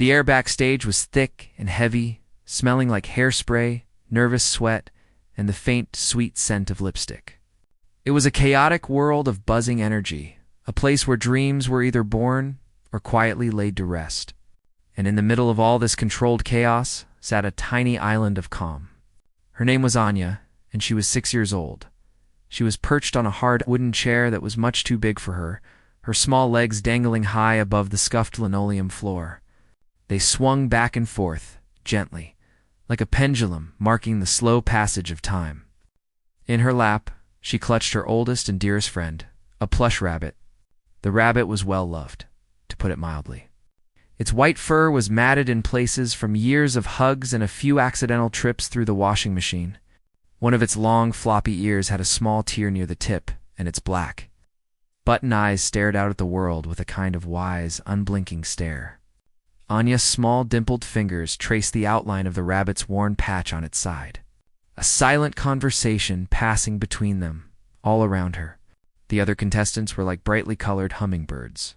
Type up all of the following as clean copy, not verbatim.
The air backstage was thick and heavy, smelling like hairspray, nervous sweat, and the faint, sweet scent of lipstick. It was a chaotic world of buzzing energy, a place where dreams were either born or quietly laid to rest. And in the middle of all this controlled chaos sat a tiny island of calm. Her name was Anya, and she was 6 years old. She was perched on a hard wooden chair that was much too big for her, her small legs dangling high above the scuffed linoleum floor. They swung back and forth, gently, like a pendulum marking the slow passage of time. In her lap, she clutched her oldest and dearest friend, a plush rabbit. The rabbit was well loved, to put it mildly. Its white fur was matted in places from years of hugs and a few accidental trips through the washing machine. One of its long, floppy ears had a small tear near the tip, and its black, button eyes stared out at the world with a kind of wise, unblinking stare. Anya's small, dimpled fingers traced the outline of the rabbit's worn patch on its side. A silent conversation passing between them, all around her. The other contestants were like brightly colored hummingbirds.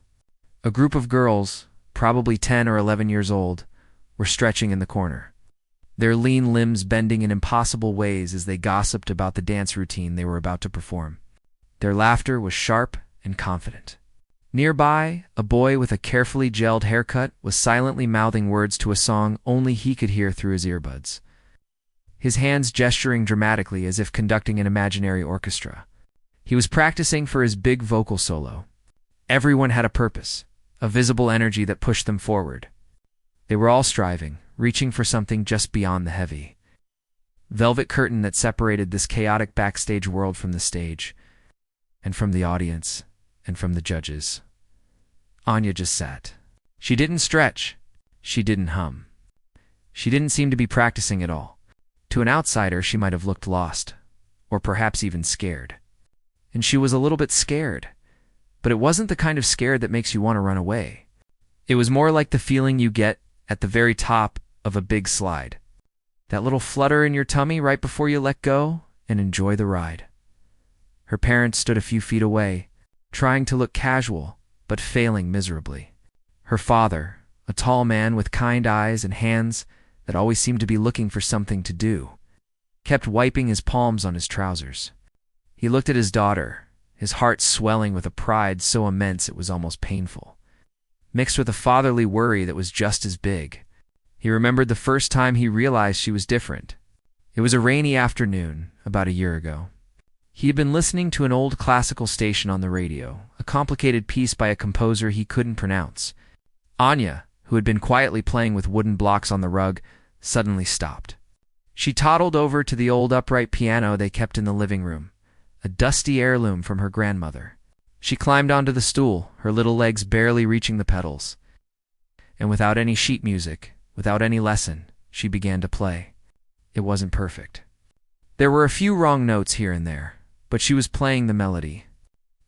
A group of girls, probably 10 or 11 years old, were stretching in the corner, their lean limbs bending in impossible ways as they gossiped about the dance routine they were about to perform. Their laughter was sharp and confident. Nearby, a boy with a carefully gelled haircut was silently mouthing words to a song only he could hear through his earbuds, his hands gesturing dramatically as if conducting an imaginary orchestra. He was practicing for his big vocal solo. Everyone had a purpose, a visible energy that pushed them forward. They were all striving, reaching for something just beyond the heavy velvet curtain that separated this chaotic backstage world from the stage, and from the audience, and from the judges. Anya just sat. She didn't stretch. She didn't hum. She didn't seem to be practicing at all. To an outsider, she might have looked lost, or perhaps even scared. And she was a little bit scared. But it wasn't the kind of scared that makes you want to run away. It was more like the feeling you get at the very top of a big slide. That little flutter in your tummy right before you let go and enjoy the ride. Her parents stood a few feet away, trying to look casual, but failing miserably. Her father, a tall man with kind eyes and hands that always seemed to be looking for something to do, kept wiping his palms on his trousers. He looked at his daughter, his heart swelling with a pride so immense it was almost painful, mixed with a fatherly worry that was just as big. He remembered the first time he realized she was different. It was a rainy afternoon, about a year ago. He had been listening to an old classical station on the radio, a complicated piece by a composer he couldn't pronounce. Anya, who had been quietly playing with wooden blocks on the rug, suddenly stopped. She toddled over to the old upright piano they kept in the living room, a dusty heirloom from her grandmother. She climbed onto the stool, her little legs barely reaching the pedals. And without any sheet music, without any lesson, she began to play. It wasn't perfect. There were a few wrong notes here and there, but she was playing the melody.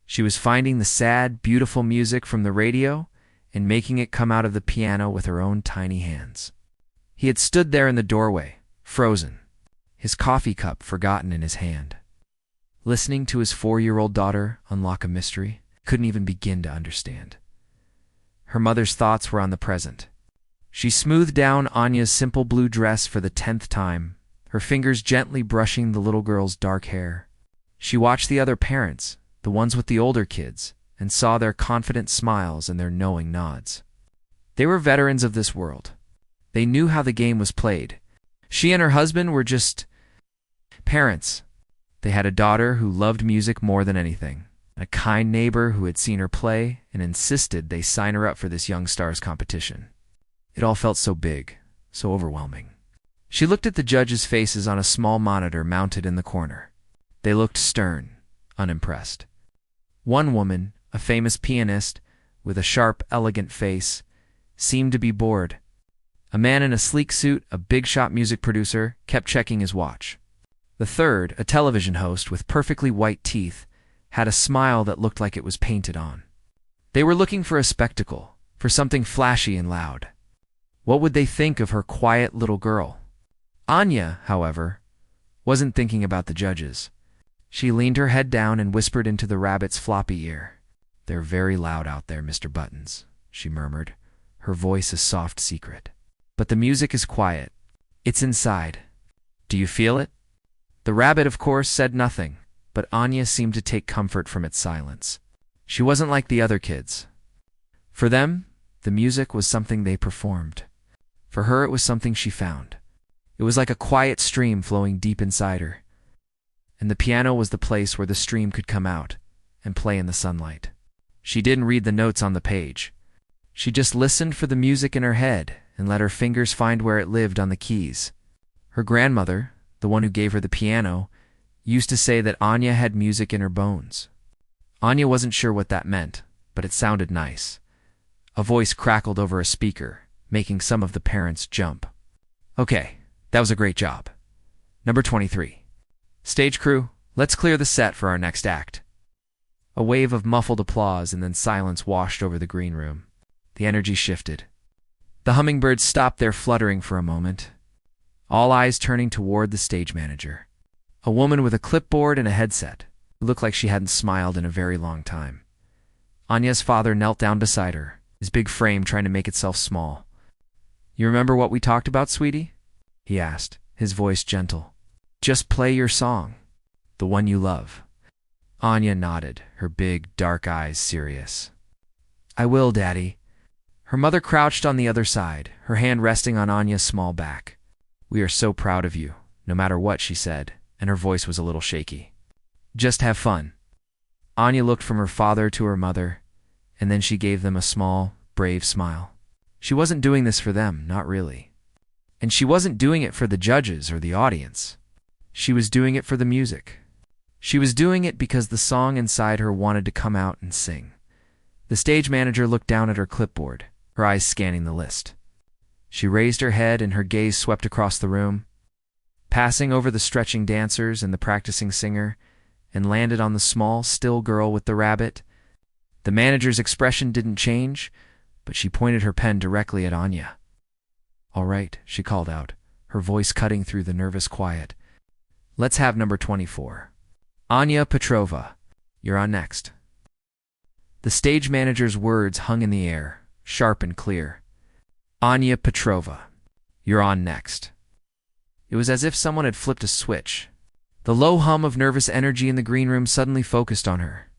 She was finding the sad, beautiful music from the radio and making it come out of the piano with her own tiny hands. He had stood there in the doorway, frozen, his coffee cup forgotten in his hand. Listening to his 4-year-old daughter unlock a mystery, couldn't even begin to understand. Her mother's thoughts were on the present. She smoothed down Anya's simple blue dress for the 10th time, her fingers gently brushing the little girl's dark hair. She watched the other parents, the ones with the older kids, and saw their confident smiles and their knowing nods. They were veterans of this world. They knew how the game was played. She and her husband were just parents. They had a daughter who loved music more than anything, a kind neighbor who had seen her play and insisted they sign her up for this young stars competition. It all felt so big, so overwhelming. She looked at the judges' faces on a small monitor mounted in the corner. They looked stern, unimpressed. One woman, a famous pianist, with a sharp, elegant face, seemed to be bored. A man in a sleek suit, a big-shot music producer, kept checking his watch. The third, a television host with perfectly white teeth, had a smile that looked like it was painted on. They were looking for a spectacle, for something flashy and loud. What would they think of her quiet little girl? Anya, however, wasn't thinking about the judges. She leaned her head down and whispered into the rabbit's floppy ear. "They're very loud out there, Mr. Buttons," she murmured, her voice a soft secret. But the music is quiet. It's inside. Do you feel it? The rabbit, of course, said nothing, but Anya seemed to take comfort from its silence. She wasn't like the other kids. For them, the music was something they performed. For her, it was something she found. It was like a quiet stream flowing deep inside her. And the piano was the place where the stream could come out and play in the sunlight. She didn't read the notes on the page. She just listened for the music in her head and let her fingers find where it lived on the keys. Her grandmother, the one who gave her the piano, used to say that Anya had music in her bones. Anya wasn't sure what that meant, but it sounded nice. A voice crackled over a speaker, making some of the parents jump. Okay, that was a great job. Number 23. Stage crew, let's clear the set for our next act. A wave of muffled applause and then silence washed over the green room. The energy shifted. The hummingbirds stopped their fluttering for a moment, all eyes turning toward the stage manager. A woman with a clipboard and a headset, who looked like she hadn't smiled in a very long time. Anya's father knelt down beside her, his big frame trying to make itself small. You remember what we talked about, sweetie? He asked, his voice gentle. Just play your song, the one you love. Anya nodded, her big, dark eyes serious. I will, Daddy. Her mother crouched on the other side, her hand resting on Anya's small back. We are so proud of you, no matter what, she said, and her voice was a little shaky. Just have fun. Anya looked from her father to her mother, and then she gave them a small, brave smile. She wasn't doing this for them, not really. And she wasn't doing it for the judges or the audience. She was doing it for the music. She was doing it because the song inside her wanted to come out and sing. The stage manager looked down at her clipboard, her eyes scanning the list. She raised her head and her gaze swept across the room, passing over the stretching dancers and the practicing singer, and landed on the small, still girl with the rabbit. The manager's expression didn't change, but she pointed her pen directly at Anya. All right, she called out, her voice cutting through the nervous quiet. Let's have number 24. Anya Petrova, you're on next. The stage manager's words hung in the air, sharp and clear. Anya Petrova, you're on next. It was as if someone had flipped a switch. The low hum of nervous energy in the green room suddenly focused on her.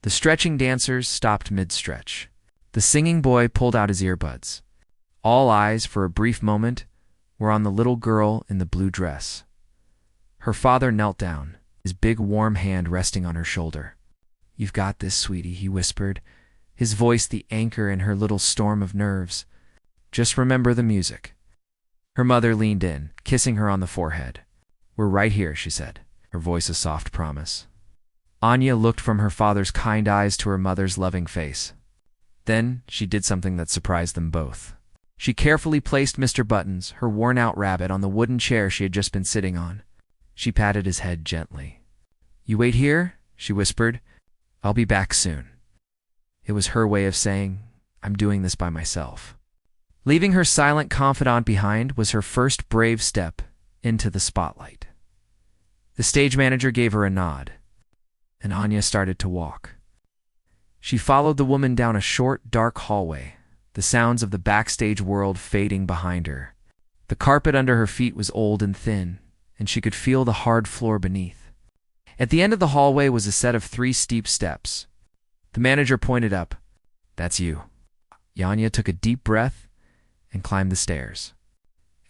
The stretching dancers stopped mid-stretch. The singing boy pulled out his earbuds. All eyes, for a brief moment, were on the little girl in the blue dress. Her father knelt down, his big warm hand resting on her shoulder. You've got this, sweetie, he whispered, his voice the anchor in her little storm of nerves. Just remember the music. Her mother leaned in, kissing her on the forehead. We're right here, she said, her voice a soft promise. Anya looked from her father's kind eyes to her mother's loving face. Then she did something that surprised them both. She carefully placed Mr. Buttons, her worn-out rabbit, on the wooden chair she had just been sitting on. She patted his head gently. You wait here, she whispered. I'll be back soon. It was her way of saying, I'm doing this by myself. Leaving her silent confidant behind was her first brave step into the spotlight. The stage manager gave her a nod, and Anya started to walk. She followed the woman down a short, dark hallway, the sounds of the backstage world fading behind her. The carpet under her feet was old and thin, and she could feel the hard floor beneath. At the end of the hallway was a set of 3 steep steps. The manager pointed up. That's you. Anya took a deep breath and climbed the stairs.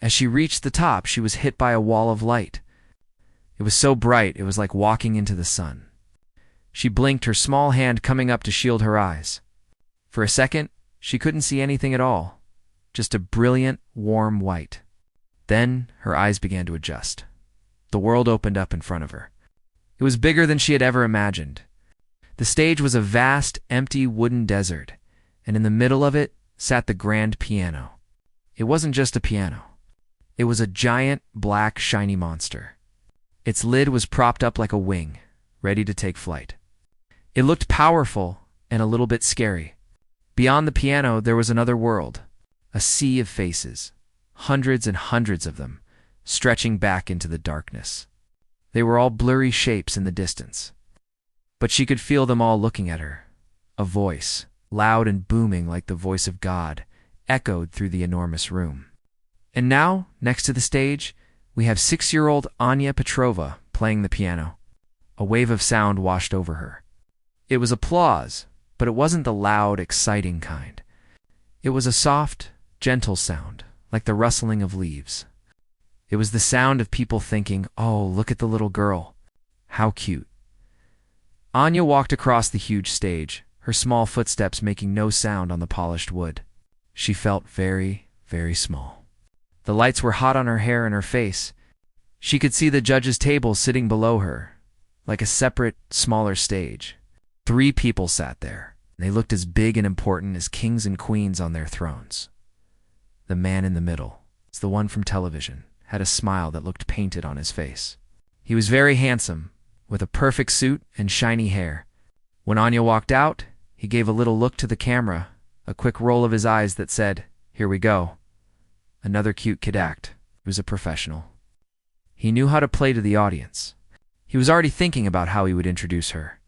As she reached the top, she was hit by a wall of light. It was so bright, it was like walking into the sun. She blinked, her small hand coming up to shield her eyes. For a second, she couldn't see anything at all, just a brilliant, warm white. Then her eyes began to adjust. The world opened up in front of her. It was bigger than she had ever imagined. The stage was a vast, empty wooden desert, and in the middle of it sat the grand piano. It wasn't just a piano. It was a giant, black, shiny monster. Its lid was propped up like a wing, ready to take flight. It looked powerful and a little bit scary. Beyond the piano, there was another world, a sea of faces, hundreds and hundreds of them, stretching back into the darkness. They were all blurry shapes in the distance. But she could feel them all looking at her. A voice, loud and booming like the voice of God, echoed through the enormous room. And now, next to the stage, we have 6-year-old Anya Petrova playing the piano. A wave of sound washed over her. It was applause, but it wasn't the loud, exciting kind. It was a soft, gentle sound, like the rustling of leaves. It was the sound of people thinking, "Oh, look at the little girl. How cute." Anya walked across the huge stage, her small footsteps making no sound on the polished wood. She felt very, very small. The lights were hot on her hair and her face. She could see the judges' table sitting below her, like a separate, smaller stage. 3 people sat there. They looked as big and important as kings and queens on their thrones. The man in the middle, it's the one from television, had a smile that looked painted on his face. He was very handsome, with a perfect suit and shiny hair. When Anya walked out, he gave a little look to the camera, a quick roll of his eyes that said, "Here we go." Another cute kid act. He was a professional. He knew how to play to the audience. He was already thinking about how he would introduce her.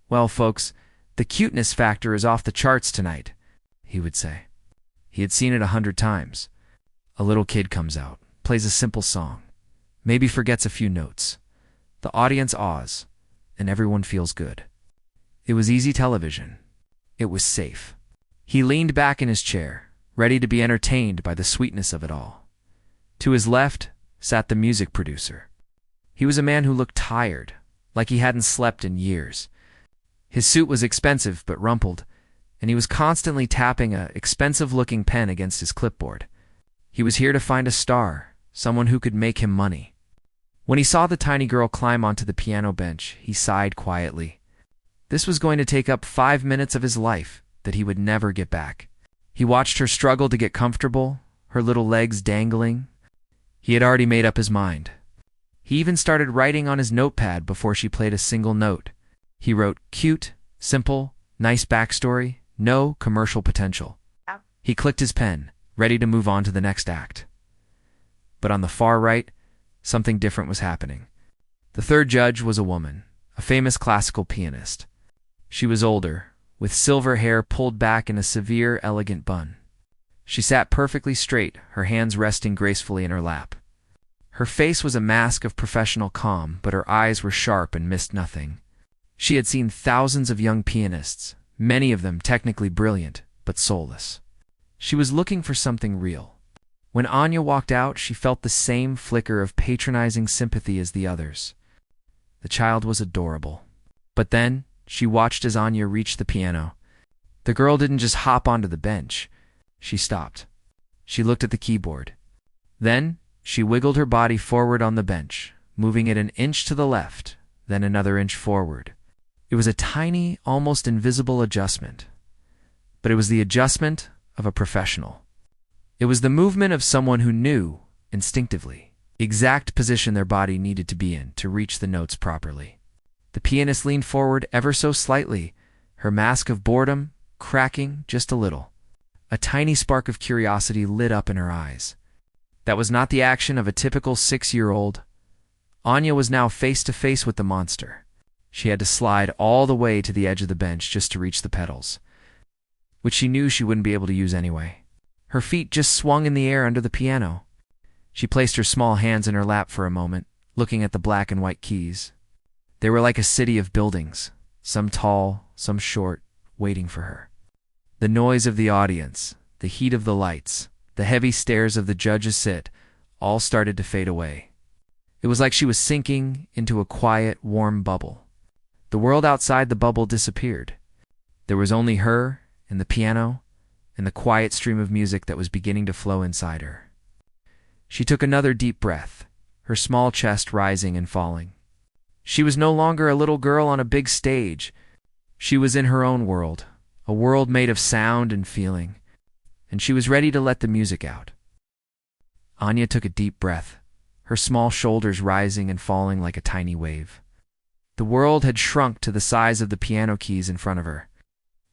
"Well, folks, the cuteness factor is off the charts tonight," he would say. He had seen it 100 times. A little kid comes out, plays a simple song, maybe forgets a few notes. The audience awes, and everyone feels good. It was easy television. It was safe. He leaned back in his chair, ready to be entertained by the sweetness of it all. To his left sat the music producer. He was a man who looked tired, like he hadn't slept in years. His suit was expensive but rumpled, and he was constantly tapping an expensive-looking pen against his clipboard. He was here to find a star, someone who could make him money. When he saw the tiny girl climb onto the piano bench, he sighed quietly. This was going to take up 5 minutes of his life that he would never get back. He watched her struggle to get comfortable, her little legs dangling. He had already made up his mind. He even started writing on his notepad before she played a single note. He wrote, "Cute, simple, nice backstory, no commercial potential." He clicked his pen, ready to move on to the next act. But on the far right, something different was happening. The third judge was a woman, a famous classical pianist. She was older, with silver hair pulled back in a severe, elegant bun. She sat perfectly straight, her hands resting gracefully in her lap. Her face was a mask of professional calm, but her eyes were sharp and missed nothing. She had seen thousands of young pianists, many of them technically brilliant, but soulless. She was looking for something real. When Anya walked out, she felt the same flicker of patronizing sympathy as the others. The child was adorable. But then, she watched as Anya reached the piano. The girl didn't just hop onto the bench. She stopped. She looked at the keyboard. Then, she wiggled her body forward on the bench, moving it an inch to the left, then another inch forward. It was a tiny, almost invisible adjustment. But it was the adjustment of a professional. It was the movement of someone who knew, instinctively, the exact position their body needed to be in to reach the notes properly. The pianist leaned forward ever so slightly, her mask of boredom cracking just a little. A tiny spark of curiosity lit up in her eyes. That was not the action of a typical 6-year-old. Anya was now face to face with the monster. She had to slide all the way to the edge of the bench just to reach the pedals, which she knew she wouldn't be able to use anyway. Her feet just swung in the air under the piano. She placed her small hands in her lap for a moment, looking at the black and white keys. They were like a city of buildings, some tall, some short, waiting for her. The noise of the audience, the heat of the lights, the heavy stares of the judges sit, all started to fade away. It was like she was sinking into a quiet, warm bubble. The world outside the bubble disappeared. There was only her and the piano and the quiet stream of music that was beginning to flow inside her. She took another deep breath, her small chest rising and falling. She was no longer a little girl on a big stage. She was in her own world, a world made of sound and feeling, and she was ready to let the music out. Anya took a deep breath, her small shoulders rising and falling like a tiny wave. The world had shrunk to the size of the piano keys in front of her.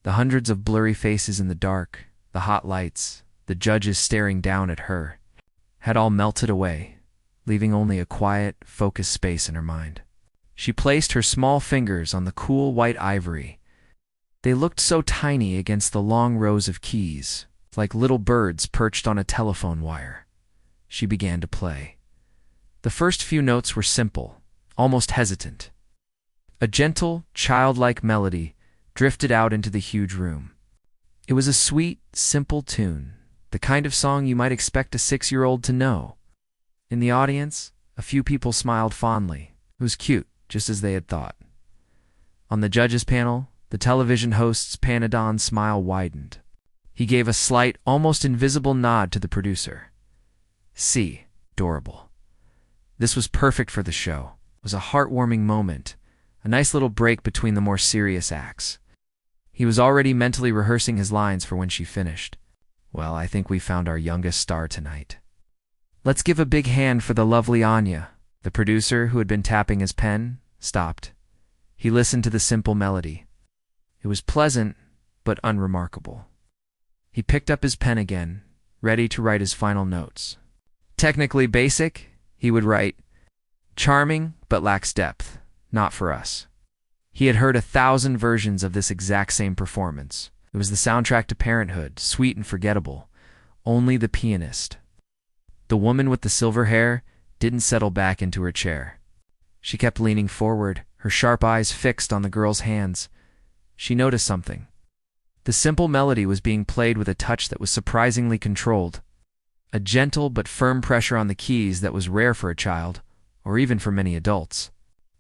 The hundreds of blurry faces in the dark, the hot lights, the judges staring down at her, had all melted away, leaving only a quiet, focused space in her mind. She placed her small fingers on the cool white ivory. They looked so tiny against the long rows of keys. like little birds perched on a telephone wire. She began to play. The first few notes were simple, almost hesitant. A gentle, childlike melody drifted out into the huge room. It was a sweet, simple tune, the kind of song you might expect a 6-year-old to know. In the audience, a few people smiled fondly. It was cute, just as they had thought. On the judges' panel, the television host's Panadon's smile widened. He gave a slight, almost invisible nod to the producer. See, adorable. This was perfect for the show. It was a heartwarming moment, a nice little break between the more serious acts. He was already mentally rehearsing his lines for when she finished. Well, I think we found our youngest star tonight. Let's give a big hand for the lovely Anya. The producer, who had been tapping his pen, stopped. He listened to the simple melody. It was pleasant, but unremarkable. He picked up his pen again, ready to write his final notes. Technically basic, he would write, charming, but lacks depth. Not for us. He had heard 1,000 versions of this exact same performance. It was the soundtrack to Parenthood, sweet and forgettable. Only the pianist. The woman with the silver hair didn't settle back into her chair. She kept leaning forward, her sharp eyes fixed on the girl's hands. She noticed something. The simple melody was being played with a touch that was surprisingly controlled. A gentle but firm pressure on the keys that was rare for a child, or even for many adults.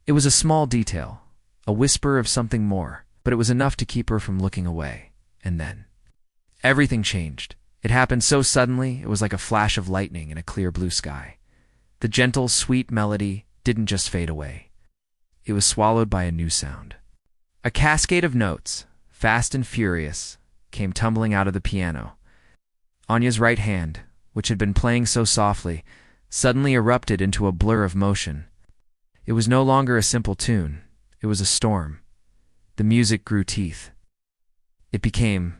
It was a small detail, a whisper of something more, but it was enough to keep her from looking away. And then, everything changed. It happened so suddenly, it was like a flash of lightning in a clear blue sky. The gentle, sweet melody didn't just fade away. It was swallowed by a new sound. A cascade of notes, fast and furious, came tumbling out of the piano. Anya's right hand, which had been playing so softly, suddenly erupted into a blur of motion. It was no longer a simple tune. It was a storm. The music grew teeth. It became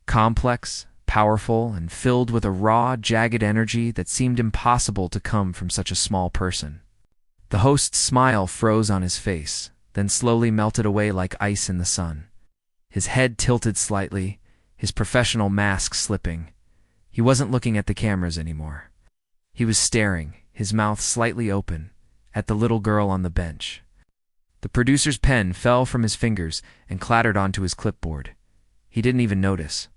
complex, powerful, and filled with a raw, jagged energy that seemed impossible to come from such a small person. The host's smile froze on his face, then slowly melted away like ice in the sun. His head tilted slightly, his professional mask slipping. He wasn't looking at the cameras anymore. He was staring, his mouth slightly open, at the little girl on the bench. The producer's pen fell from his fingers and clattered onto his clipboard. He didn't even notice.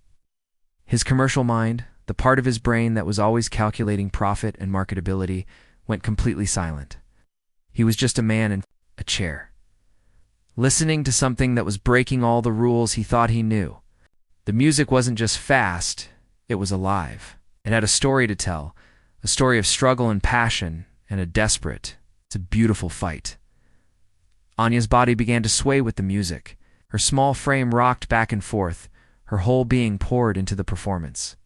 His commercial mind, the part of his brain that was always calculating profit and marketability, went completely silent. He was just a man in a chair, listening to something that was breaking all the rules he thought he knew. The music wasn't just fast, it was alive. It had a story to tell, a story of struggle and passion, and it's a beautiful fight. Anya's body began to sway with the music. Her small frame rocked back and forth, her whole being poured into the performance.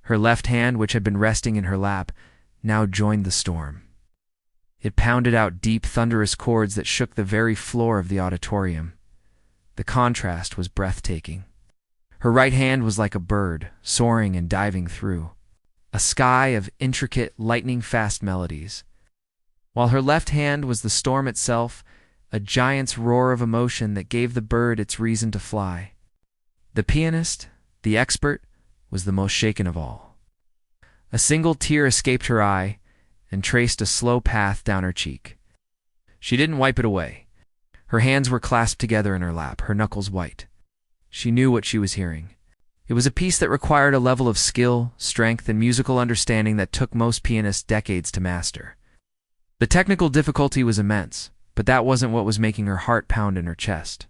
Her left hand, which had been resting in her lap, now joined the storm. It pounded out deep, thunderous chords that shook the very floor of the auditorium. The contrast was breathtaking. Her right hand was like a bird, soaring and diving through a sky of intricate, lightning-fast melodies, while her left hand was the storm itself, a giant's roar of emotion that gave the bird its reason to fly. The pianist, the expert, was the most shaken of all. A single tear escaped her eye and traced a slow path down her cheek. She didn't wipe it away. Her hands were clasped together in her lap, her knuckles white. She knew what she was hearing. It was a piece that required a level of skill, strength, and musical understanding that took most pianists decades to master. The technical difficulty was immense, but that wasn't what was making her heart pound in her chest.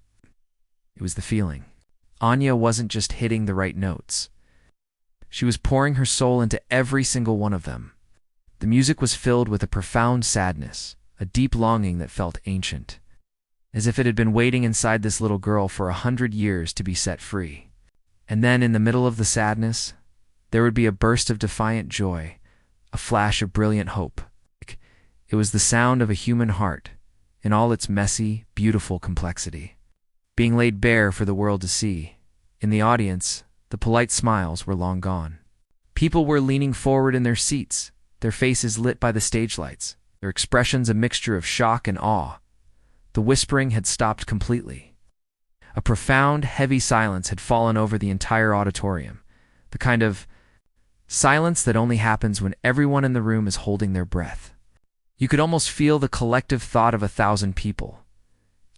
It was the feeling. Anya wasn't just hitting the right notes. She was pouring her soul into every single one of them. The music was filled with a profound sadness, a deep longing that felt ancient, as if it had been waiting inside this little girl for 100 years to be set free. And then, in the middle of the sadness, there would be a burst of defiant joy, a flash of brilliant hope. It was the sound of a human heart, in all its messy, beautiful complexity, being laid bare for the world to see. In the audience, the polite smiles were long gone. People were leaning forward in their seats, their faces lit by the stage lights, their expressions a mixture of shock and awe. The whispering had stopped completely. A profound, heavy silence had fallen over the entire auditorium, the kind of Silence that only happens when everyone in the room is holding their breath. You could almost feel the collective thought of 1,000 people.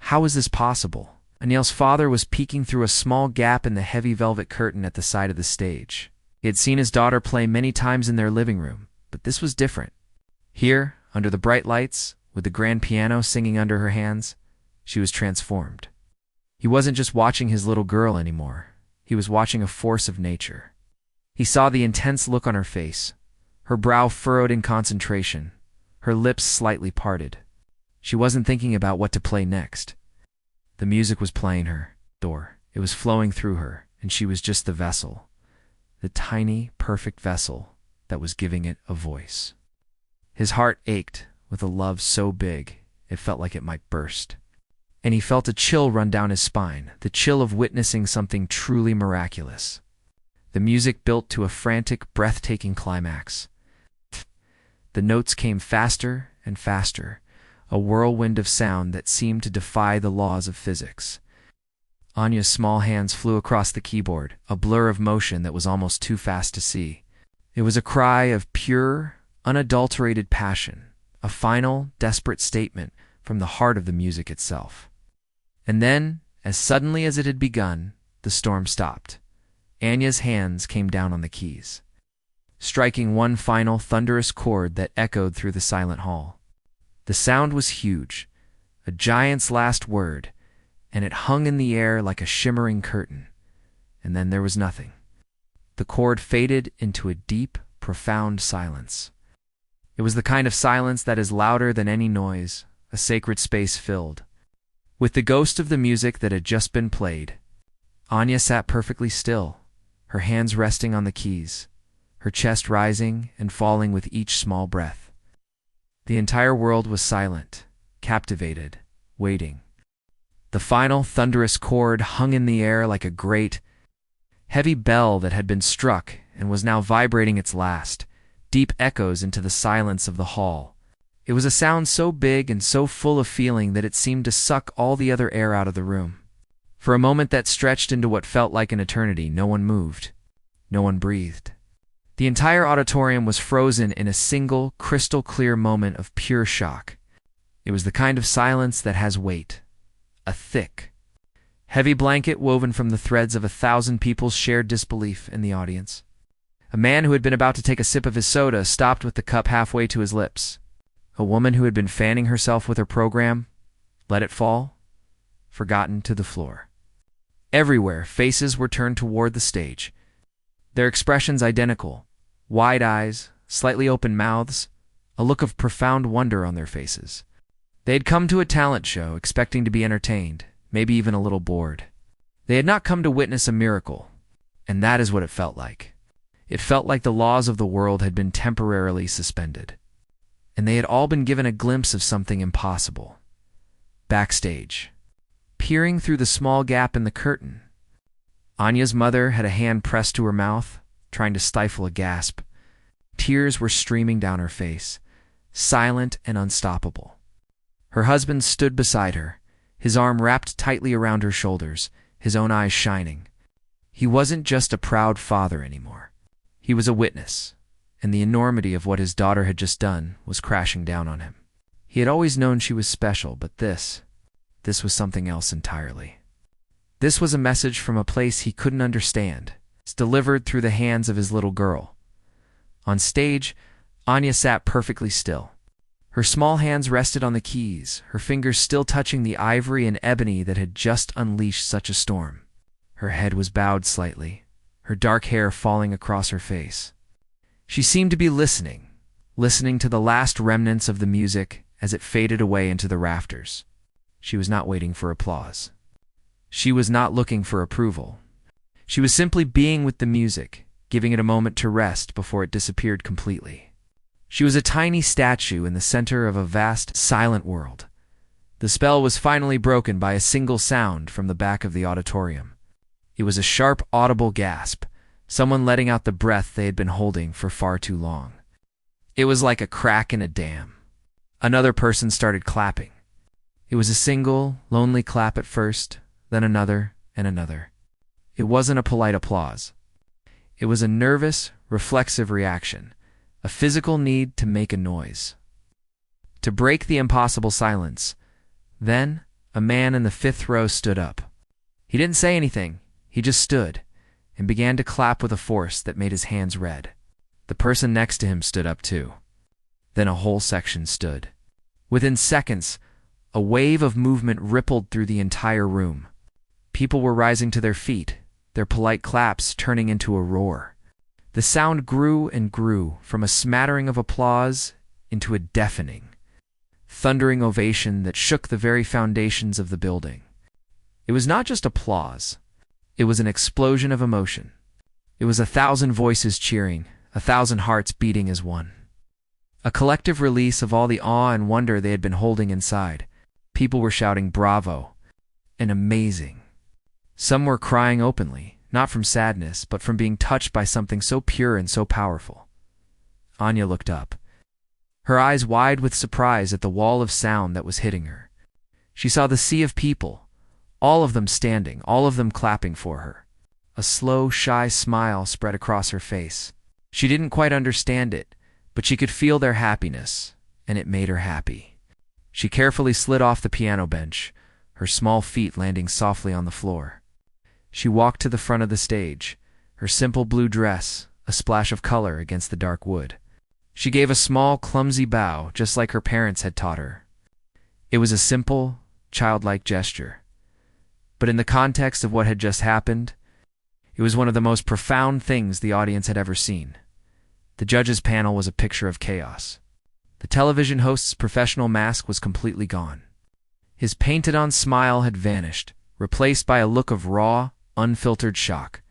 How is this possible? Aniel's father was peeking through a small gap in the heavy velvet curtain at the side of the stage. He had seen his daughter play many times in their living room, but this was different. Here, under the bright lights, with the grand piano singing under her hands, she was transformed. He wasn't just watching his little girl anymore. He was watching a force of nature. He saw the intense look on her face, her brow furrowed in concentration, her lips slightly parted. She wasn't thinking about what to play next. The music was playing her door. It was flowing through her, and she was just the vessel, the tiny, perfect vessel that was giving it a voice. His heart ached with a love so big it felt like it might burst. And he felt a chill run down his spine, the chill of witnessing something truly miraculous. The music built to a frantic, breathtaking climax. The notes came faster and faster, a whirlwind of sound that seemed to defy the laws of physics. Anya's small hands flew across the keyboard, a blur of motion that was almost too fast to see. It was a cry of pure, unadulterated passion, a final, desperate statement from the heart of the music itself. And then, as suddenly as it had begun, the storm stopped. Anya's hands came down on the keys, striking one final, thunderous chord that echoed through the silent hall. The sound was huge, a giant's last word, and it hung in the air like a shimmering curtain. And then there was nothing. The chord faded into a deep, profound silence. It was the kind of silence that is louder than any noise, a sacred space filled with the ghost of the music that had just been played. Anya sat perfectly still, her hands resting on the keys, her chest rising and falling with each small breath. The entire world was silent, captivated, waiting. The final thunderous chord hung in the air like a great, heavy bell that had been struck and was now vibrating its last, deep echoes into the silence of the hall. It was a sound so big and so full of feeling that it seemed to suck all the other air out of the room. For a moment that stretched into what felt like an eternity, no one moved. No one breathed. The entire auditorium was frozen in a single, crystal-clear moment of pure shock. It was the kind of silence that has weight. A thick, heavy blanket woven from the threads of 1,000 people's shared disbelief in the audience. A man who had been about to take a sip of his soda stopped with the cup halfway to his lips. A woman who had been fanning herself with her program let it fall, forgotten to the floor. Everywhere, faces were turned toward the stage, their expressions identical, wide eyes, slightly open mouths, a look of profound wonder on their faces. They had come to a talent show expecting to be entertained, maybe even a little bored. They had not come to witness a miracle, and that is what it felt like. It felt like the laws of the world had been temporarily suspended, and they had all been given a glimpse of something impossible. Backstage. Peering through the small gap in the curtain, Anya's mother had a hand pressed to her mouth, trying to stifle a gasp. Tears were streaming down her face, silent and unstoppable. Her husband stood beside her, his arm wrapped tightly around her shoulders, his own eyes shining. He wasn't just a proud father anymore. He was a witness, and the enormity of what his daughter had just done was crashing down on him. He had always known she was special, but this was something else entirely. This was a message from a place he couldn't understand. It's delivered through the hands of his little girl. On stage, Anya sat perfectly still. Her small hands rested on the keys, her fingers still touching the ivory and ebony that had just unleashed such a storm. Her head was bowed slightly, her dark hair falling across her face. She seemed to be listening to the last remnants of the music as it faded away into the rafters. She was not waiting for applause. She was not looking for approval. She was simply being with the music, giving it a moment to rest before it disappeared completely. She was a tiny statue in the center of a vast, silent world. The spell was finally broken by a single sound from the back of the auditorium. It was a sharp, audible gasp, someone letting out the breath they had been holding for far too long. It was like a crack in a dam. Another person started clapping. It was a single, lonely clap at first, then another and another. It wasn't a polite applause. It was a nervous, reflexive reaction, a physical need to make a noise, to break the impossible silence. Then, a man in the fifth row stood up. He didn't say anything, he just stood, and began to clap with a force that made his hands red. The person next to him stood up too. Then a whole section stood. Within seconds, a wave of movement rippled through the entire room. People were rising to their feet, their polite claps turning into a roar. The sound grew and grew, from a smattering of applause into a deafening, thundering ovation that shook the very foundations of the building. It was not just applause. It was an explosion of emotion. It was 1,000 voices cheering, 1,000 hearts beating as one. A collective release of all the awe and wonder they had been holding inside. People were shouting bravo and amazing. Some were crying openly, not from sadness, but from being touched by something so pure and so powerful. Anya looked up, her eyes wide with surprise at the wall of sound that was hitting her. She saw the sea of people, all of them standing, all of them clapping for her. A slow, shy smile spread across her face. She didn't quite understand it, but she could feel their happiness, and it made her happy. She carefully slid off the piano bench, her small feet landing softly on the floor. She walked to the front of the stage, her simple blue dress, a splash of color against the dark wood. She gave a small, clumsy bow, just like her parents had taught her. It was a simple, childlike gesture. But in the context of what had just happened, it was one of the most profound things the audience had ever seen. The judges' panel was a picture of chaos. The television host's professional mask was completely gone. His painted-on smile had vanished, replaced by a look of raw, unfiltered shock.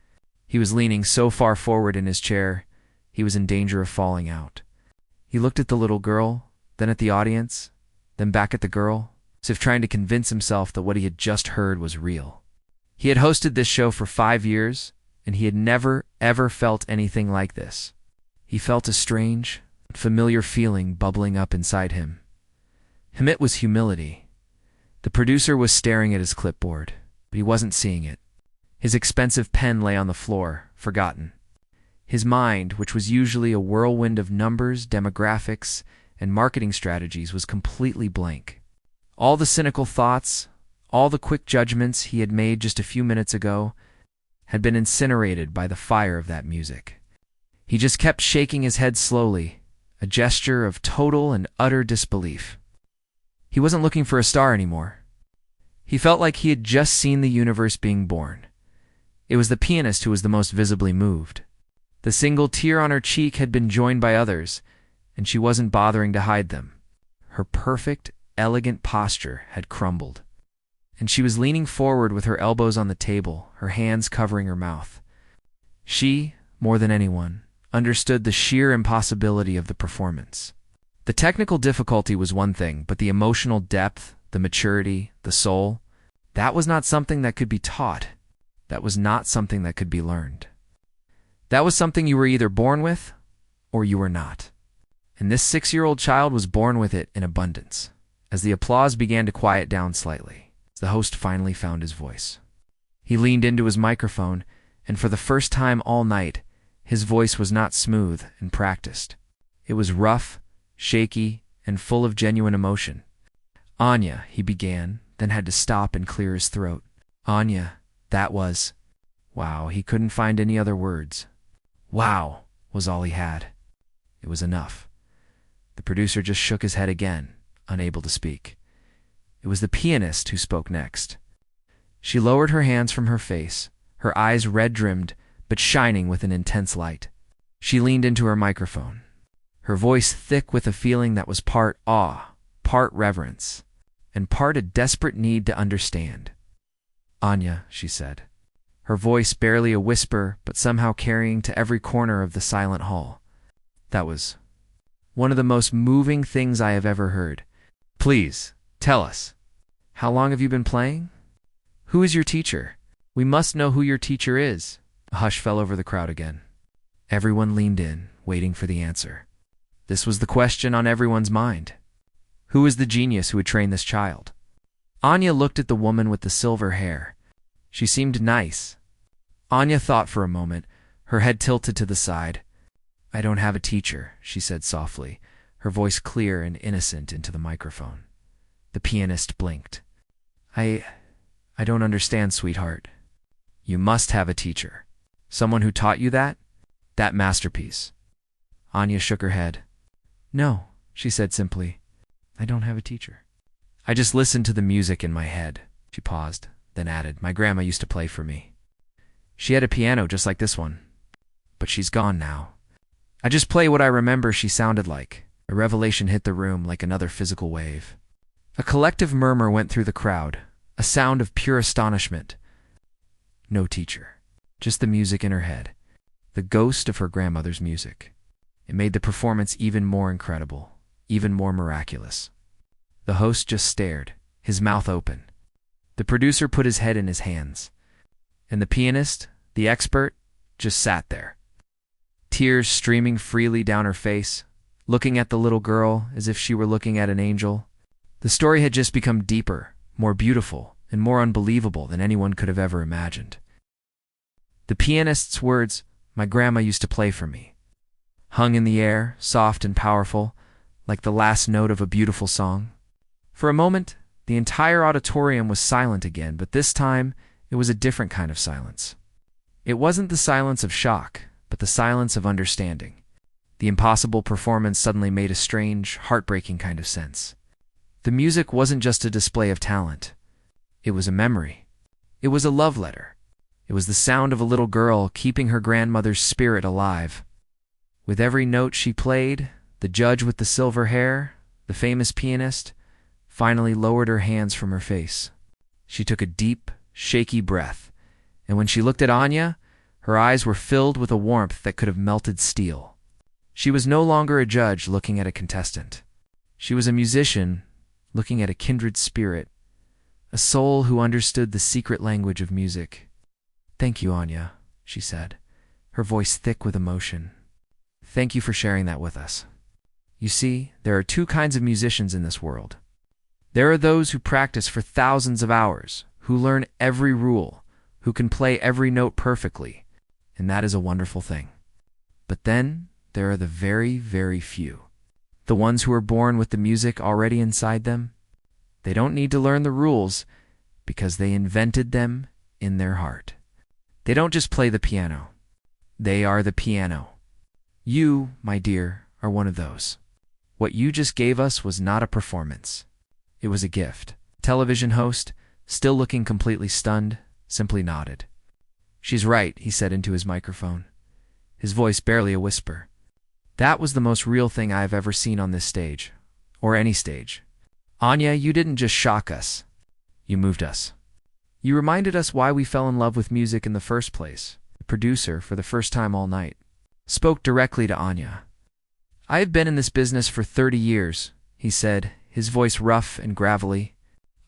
He was leaning so far forward in his chair, he was in danger of falling out. He looked at the little girl, then at the audience, then back at the girl, as if trying to convince himself that what he had just heard was real. He had hosted this show for 5 years, and he had never, ever felt anything like this. He felt a strange, familiar feeling bubbling up inside him. It was humility. The producer was staring at his clipboard, but he wasn't seeing it. His expensive pen lay on the floor, forgotten. His mind, which was usually a whirlwind of numbers, demographics, and marketing strategies, was completely blank. All the cynical thoughts, all the quick judgments he had made just a few minutes ago, had been incinerated by the fire of that music. He just kept shaking his head slowly, a gesture of total and utter disbelief. He wasn't looking for a star anymore. He felt like he had just seen the universe being born. It was the pianist who was the most visibly moved. The single tear on her cheek had been joined by others, and she wasn't bothering to hide them. Her perfect, elegant posture had crumbled, and she was leaning forward with her elbows on the table, her hands covering her mouth. She, more than anyone, understood the sheer impossibility of the performance. The technical difficulty was one thing, but the emotional depth, the maturity, the soul, that was not something that could be taught. That was not something that could be learned. That was something you were either born with or you were not. And this 6-year-old child was born with it in abundance. As the applause began to quiet down slightly, the host finally found his voice. He leaned into his microphone, and for the first time all night, his voice was not smooth and practiced. It was rough, shaky, and full of genuine emotion. "Anya," he began, then had to stop and clear his throat. "Anya, that was..." Wow, he couldn't find any other words. "Wow," was all he had. It was enough. The producer just shook his head again, unable to speak. It was the pianist who spoke next. She lowered her hands from her face, her eyes red-rimmed, but shining with an intense light. She leaned into her microphone, her voice thick with a feeling that was part awe, part reverence, and part a desperate need to understand. "Anya," she said, her voice barely a whisper, but somehow carrying to every corner of the silent hall. "That was one of the most moving things I have ever heard. Please, tell us, how long have you been playing? Who is your teacher? We must know who your teacher is." A hush fell over the crowd again. Everyone leaned in, waiting for the answer. This was the question on everyone's mind. Who was the genius who had trained this child? Anya looked at the woman with the silver hair. She seemed nice. Anya thought for a moment, her head tilted to the side. I don't have a teacher, she said softly, her voice clear and innocent into the microphone. The pianist blinked. I don't understand, sweetheart. You must have a teacher. Someone who taught you that? That masterpiece. Anya shook her head. No, she said simply. I don't have a teacher. I just listened to the music in my head. She paused, then added, my grandma used to play for me. She had a piano just like this one. But she's gone now. I just play what I remember she sounded like. A revelation hit the room like another physical wave. A collective murmur went through the crowd, a sound of pure astonishment. No teacher, just the music in her head, the ghost of her grandmother's music. It made the performance even more incredible, even more miraculous. The host just stared, his mouth open. The producer put his head in his hands. And the pianist, the expert, just sat there. Tears streaming freely down her face, looking at the little girl as if she were looking at an angel. The story had just become deeper, more beautiful, and more unbelievable than anyone could have ever imagined. The pianist's words, my grandma used to play for me, hung in the air, soft and powerful, like the last note of a beautiful song. For a moment, the entire auditorium was silent again, but this time it was a different kind of silence. It wasn't the silence of shock, but the silence of understanding. The impossible performance suddenly made a strange, heartbreaking kind of sense. The music wasn't just a display of talent. It was a memory. It was a love letter. It was the sound of a little girl keeping her grandmother's spirit alive. With every note she played, the judge with the silver hair, the famous pianist, finally lowered her hands from her face. She took a deep, shaky breath, and when she looked at Anya, her eyes were filled with a warmth that could have melted steel. She was no longer a judge looking at a contestant. She was a musician looking at a kindred spirit, a soul who understood the secret language of music. Thank you, Anya, she said, her voice thick with emotion. Thank you for sharing that with us. You see, there are two kinds of musicians in this world. There are those who practice for thousands of hours, who learn every rule, who can play every note perfectly, and that is a wonderful thing. But then there are the very, very few. The ones who are born with the music already inside them. They don't need to learn the rules because they invented them in their heart. They don't just play the piano. They are the piano. You, my dear, are one of those. What you just gave us was not a performance. It was a gift. Television host, still looking completely stunned, simply nodded. She's right, he said into his microphone, his voice barely a whisper. That was the most real thing I have ever seen on this stage, or any stage. Anya, you didn't just shock us. You moved us. You reminded us why we fell in love with music in the first place. The producer, for the first time all night, spoke directly to Anya. I have been in this business for 30 years, he said, his voice rough and gravelly.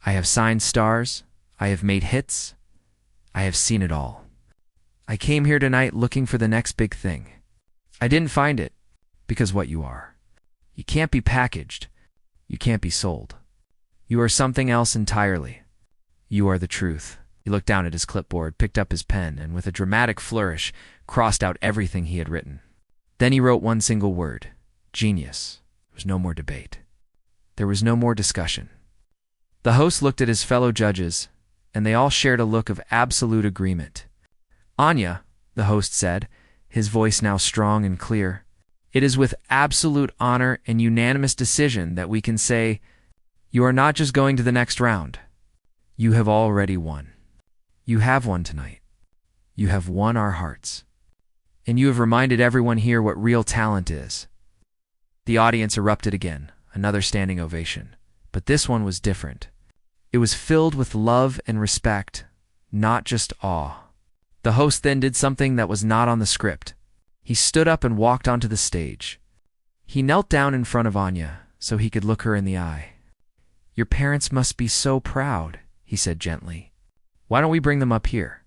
I have signed stars. I have made hits. I have seen it all. I came here tonight looking for the next big thing. I didn't find it, because what you are. You can't be packaged. You can't be sold. You are something else entirely. You are the truth. He looked down at his clipboard, picked up his pen, and with a dramatic flourish, crossed out everything he had written. Then he wrote one single word, genius. There was no more debate. There was no more discussion. The host looked at his fellow judges, and they all shared a look of absolute agreement. Anya, the host said, his voice now strong and clear, it is with absolute honor and unanimous decision that we can say, you are not just going to the next round. You have already won. You have won tonight. You have won our hearts. And you have reminded everyone here what real talent is. The audience erupted again, another standing ovation. But this one was different. It was filled with love and respect, not just awe. The host then did something that was not on the script. He stood up and walked onto the stage. He knelt down in front of Anya so he could look her in the eye. Your parents must be so proud, he said gently. Why don't we bring them up here?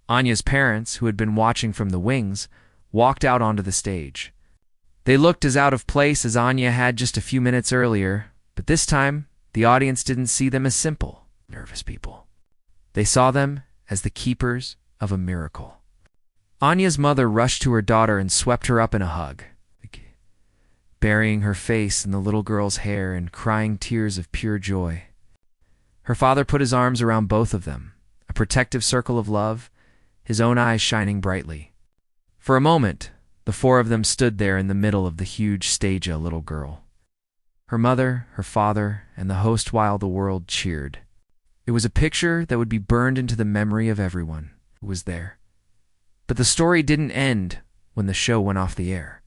Anya's parents, who had been watching from the wings, walked out onto the stage. They looked as out of place as Anya had just a few minutes earlier, but this time the audience didn't see them as simple, nervous people. They saw them as the keepers of a miracle. Anya's mother rushed to her daughter and swept her up in a hug. burying her face in the little girl's hair and crying tears of pure joy. Her father put his arms around both of them, a protective circle of love, his own eyes shining brightly. For a moment, the four of them stood there in the middle of the huge stage, a little girl. Her mother, her father, and the host while the world cheered. It was a picture that would be burned into the memory of everyone who was there. But the story didn't end when the show went off the air.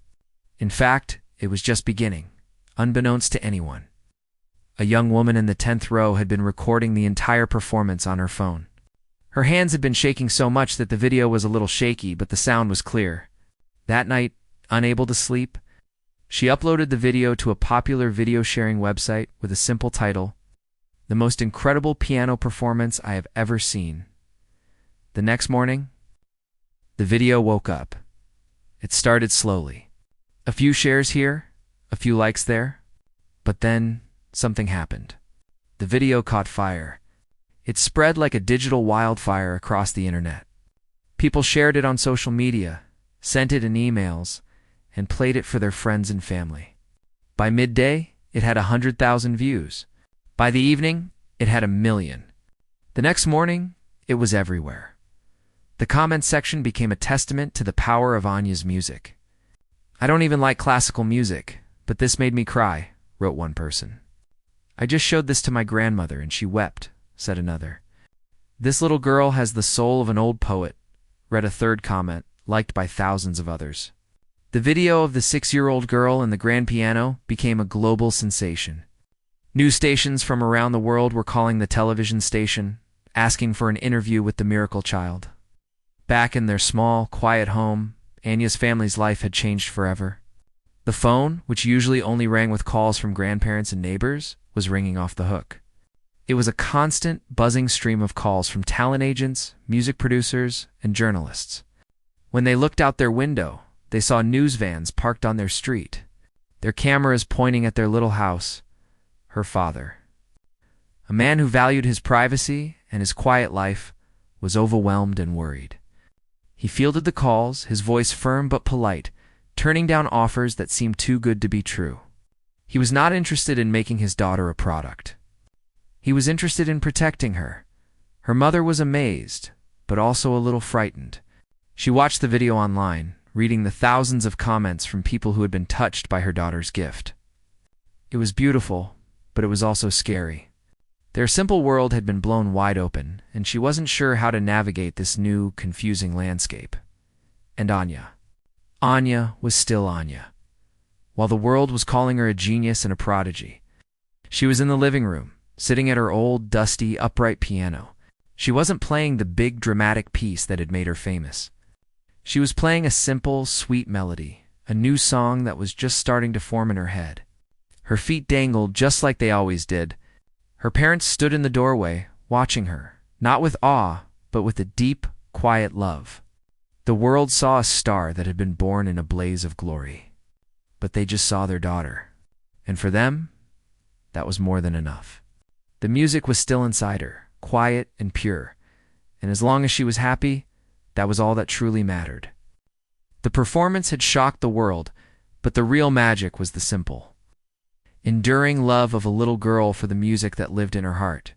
In fact, it was just beginning, unbeknownst to anyone. A young woman in the 10th row had been recording the entire performance on her phone. Her hands had been shaking so much that the video was a little shaky, but the sound was clear. That night, unable to sleep, she uploaded the video to a popular video-sharing website with a simple title, "The most incredible piano performance I have ever seen." The next morning, the video woke up. It started slowly. A few shares here, a few likes there, but then something happened. The video caught fire. It spread like a digital wildfire across the internet. People shared it on social media, sent it in emails, and played it for their friends and family. By midday, it had 100,000 views. By the evening, it had 1,000,000. The next morning, it was everywhere. The comments section became a testament to the power of Anya's music. "I don't even like classical music, but this made me cry," wrote one person. "I just showed this to my grandmother and she wept," said another. "This little girl has the soul of an old poet," read a third comment, liked by thousands of others. The video of the 6-year-old girl and the grand piano became a global sensation. News stations from around the world were calling the television station, asking for an interview with the miracle child. Back in their small, quiet home, Anya's family's life had changed forever. The phone, which usually only rang with calls from grandparents and neighbors, was ringing off the hook. It was a constant, buzzing stream of calls from talent agents, music producers, and journalists. When they looked out their window, they saw news vans parked on their street, their cameras pointing at their little house, her father. A man who valued his privacy and his quiet life was overwhelmed and worried. He fielded the calls, his voice firm but polite, turning down offers that seemed too good to be true. He was not interested in making his daughter a product. He was interested in protecting her. Her mother was amazed, but also a little frightened. She watched the video online, reading the thousands of comments from people who had been touched by her daughter's gift. It was beautiful, but it was also scary. Their simple world had been blown wide open, and she wasn't sure how to navigate this new, confusing landscape. And Anya. Anya was still Anya. While the world was calling her a genius and a prodigy, she was in the living room, sitting at her old, dusty, upright piano. She wasn't playing the big, dramatic piece that had made her famous. She was playing a simple, sweet melody, a new song that was just starting to form in her head. Her feet dangled just like they always did. Her parents stood in the doorway, watching her, not with awe, but with a deep, quiet love. The world saw a star that had been born in a blaze of glory. But they just saw their daughter. And for them, that was more than enough. The music was still inside her, quiet and pure. And as long as she was happy, that was all that truly mattered. The performance had shocked the world, but the real magic was the simple, enduring love of a little girl for the music that lived in her heart.